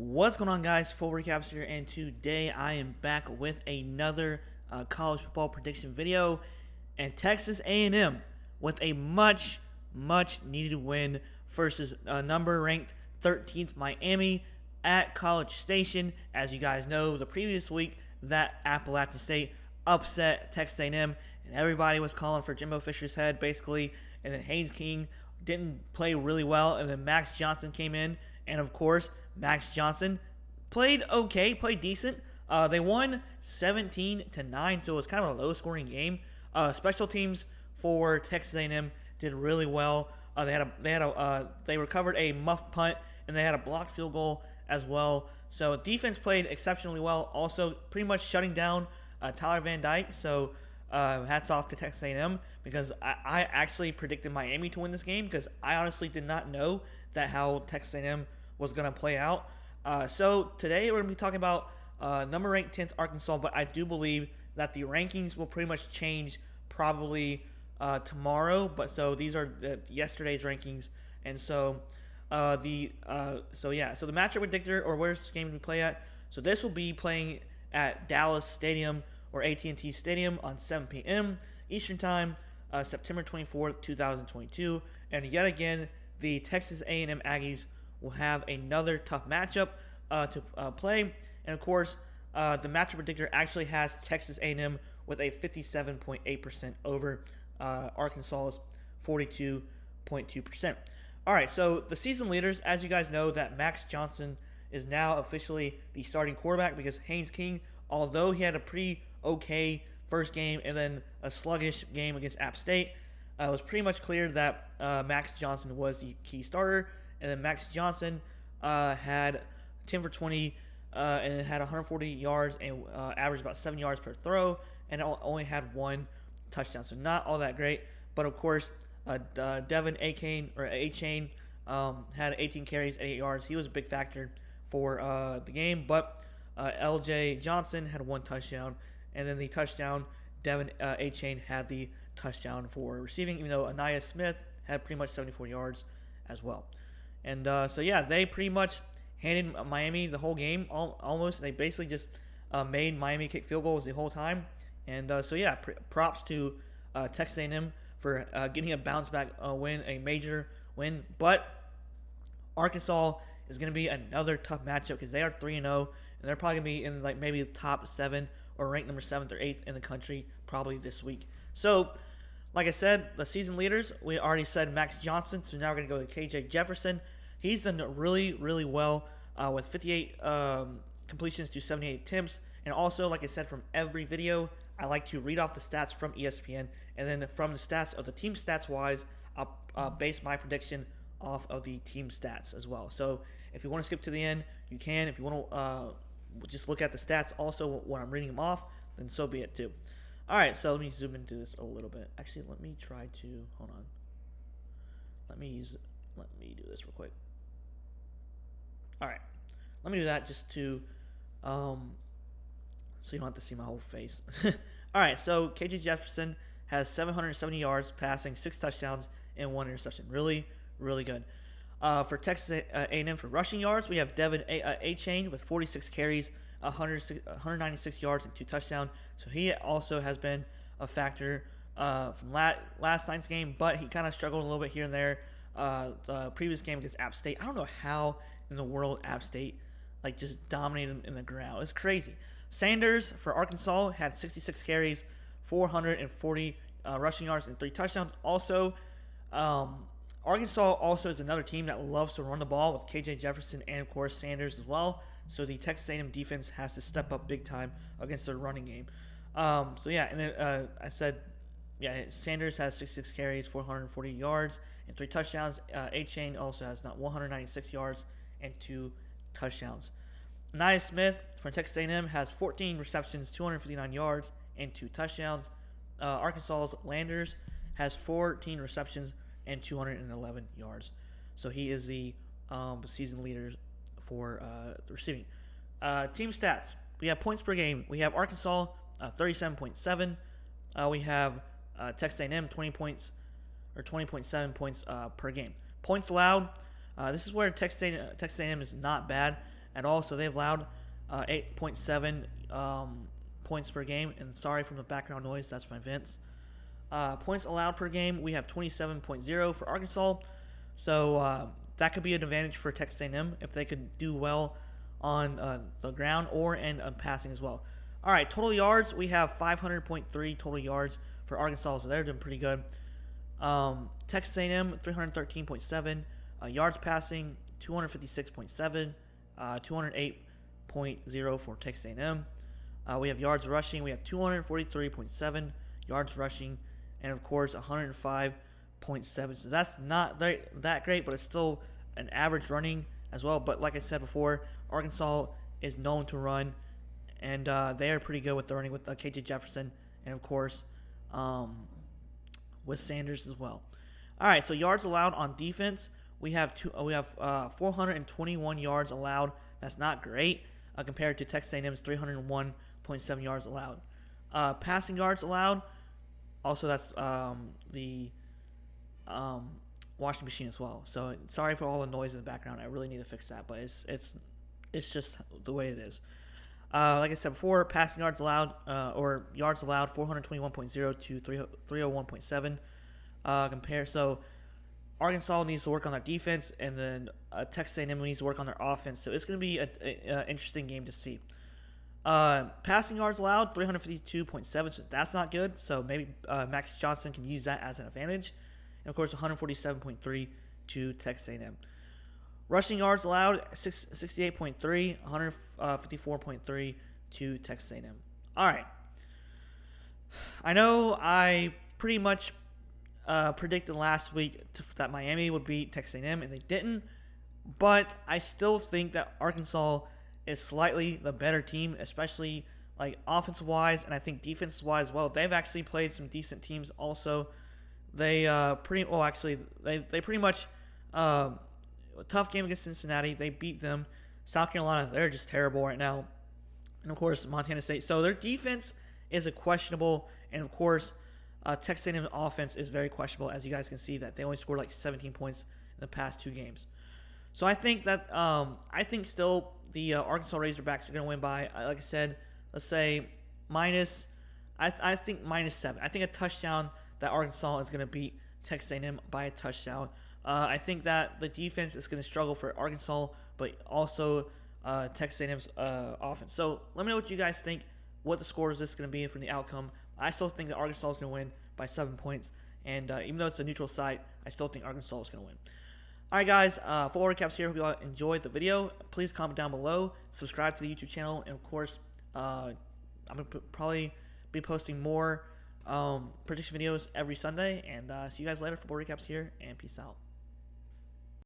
What's going on, guys? Full recaps here, and today I am back with another college football prediction video. And Texas A&M with a much needed win versus number ranked 13th Miami at College Station. As you guys know, the previous week that Appalachian State upset Texas A&M, and everybody was calling for Jimbo Fisher's head basically. And then Haynes King didn't play really well, and then Max Johnson came in, and of course Max Johnson played okay, played decent. They won 17-9, so it was kind of a low-scoring game. Special teams for Texas A&M did really well. They recovered a muffed punt, and they had a blocked field goal as well. So defense played exceptionally well, also pretty much shutting down Tyler Van Dyke. So hats off to Texas A&M, because I actually predicted Miami to win this game, because I honestly did not know that how Texas A&M was going to play out. So today we're going to be talking about number ranked 10th Arkansas, but I do believe that the rankings will pretty much change probably tomorrow. But so these are yesterday's rankings, and so the matchup predictor, or where's this game to be play at? So this will be playing at Dallas Stadium, or AT&T Stadium, on 7 p.m. Eastern Time, September 24th, 2022. And yet again, the Texas A&M Aggies will have another tough matchup to play. And of course, the matchup predictor actually has Texas A&M with a 57.8% over Arkansas's 42.2%. All right, so the season leaders, as you guys know, that Max Johnson is now officially the starting quarterback, because Haynes King, although he had a pretty okay first game and then a sluggish game against App State, it was pretty much clear that Max Johnson was the key starter. And then Max Johnson had 10 for 20 and had 140 yards and averaged about 7 yards per throw, and only had one touchdown. So not all that great. But of course, Devin A-Chain had 18 carries, 8 yards. He was a big factor for the game. But L.J. Johnson had one touchdown, and then the touchdown, Devin A-Chain had the touchdown for receiving, even though Anaya Smith had pretty much 74 yards as well. And they pretty much handed Miami the whole game, almost. They basically just made Miami kick field goals the whole time. And props to Texas A&M for getting a bounce-back win, a major win. But Arkansas is going to be another tough matchup, because they are 3-0, and they're probably going to be in maybe the top 7 or ranked number 7th or 8th in the country probably this week. So, like I said, the season leaders, we already said Max Johnson, so now we're going to go to KJ Jefferson. He's done really well with 58 completions to 78 attempts. And also, like I said, from every video, I like to read off the stats from ESPN, and then from the stats of the team stats-wise, I'll base my prediction off of the team stats as well. So if you want to skip to the end, you can. If you want to just look at the stats also when I'm reading them off, then so be it too. All right, so let me zoom into this a little bit. Actually, let me try to, hold on. Let me do this real quick. All right, let me do that just to, so you don't have to see my whole face. All right, so KJ Jefferson has 770 yards passing, 6 touchdowns, and 1 interception. Really good. For Texas A&M for rushing yards, we have Devin A-Chain with 46 carries, 196 yards, and 2 touchdowns. So he also has been a factor from last night's game, but he kind of struggled a little bit here and there. The previous game against App State, I don't know how in the world App State just dominated in the ground. It's crazy. Sanders for Arkansas had 66 carries, 440 rushing yards, and 3 touchdowns. Also, Arkansas also is another team that loves to run the ball with KJ Jefferson and, of course, Sanders as well. So the Texas A&M defense has to step up big time against their running game. And then I said, Sanders has 66 carries, 440 yards, and 3 touchdowns. A-Chain also has 196 yards and 2 touchdowns. Anaya Smith from Texas A&M has 14 receptions, 259 yards, and 2 touchdowns. Arkansas's Landers has 14 receptions and 211 yards. So he is the season leader for the receiving. Team stats. We have points per game. We have Arkansas 37.7. We have Texas A&M 20 points, or 20.7 points per game. Points allowed. This is where Texas A&M is not bad. at all. So they've allowed 8.7 points per game. And sorry for the background noise, that's my Vince. Points allowed per game, we have 27.0 for Arkansas. So that could be an advantage for Texas A&M if they could do well on the ground or in passing as well. All right, total yards, we have 500.3 total yards for Arkansas, so they're doing pretty good. Texas A&M, 313.7. Yards passing, 256.7. 208.0 for Texas A&M. We have yards rushing. We have 243.7 yards rushing, and of course 105.7. So that's not that great, but it's still an average running as well. But like I said before, Arkansas is known to run, and they are pretty good with the running with KJ Jefferson, and of course with Sanders as well. All right, so yards allowed on defense, we have 421 yards allowed. That's not great compared to Texas A&M's 301.7 yards allowed. Passing yards allowed, also that's the washing machine as well. So sorry for all the noise in the background. I really need to fix that, but it's just the way it is. Like I said before, passing yards allowed or yards allowed 421.0 to 301.7 compare. So Arkansas needs to work on their defense, and then Texas A&M needs to work on their offense. So it's going to be an interesting game to see. Passing yards allowed 352.7. So that's not good. So maybe Max Johnson can use that as an advantage. And of course, 147.3 to Texas A&M. Rushing yards allowed 68.3, 154.3 to Texas A&M. All right. I know I pretty much predicted last week that Miami would beat Texas A&M, and they didn't. But I still think that Arkansas is slightly the better team, especially like offensive-wise, and I think defensive-wise as well. They've actually played some decent teams also. They pretty much tough game against Cincinnati. They beat them. South Carolina, they're just terrible right now. And, of course, Montana State. So their defense is a questionable. And, of course, Texas A&M's offense is very questionable. As you guys can see, that they only scored like 17 points in the past 2 games. So I think that still the Arkansas Razorbacks are going to win by, like I said, let's say minus. I think -7. I think a touchdown that Arkansas is going to beat Texas A&M by a touchdown. I think that the defense is going to struggle for Arkansas, but also Texas A&M's offense. So let me know what you guys think, what the score is this going to be from the outcome. I still think that Arkansas is going to win by 7 points, and even though it's a neutral site, I still think Arkansas is going to win. All right, guys, full recaps here. Hope you all enjoyed the video. Please comment down below, subscribe to the YouTube channel, and of course, I'm going to probably be posting more prediction videos every Sunday, and see you guys later for full recaps here, and peace out.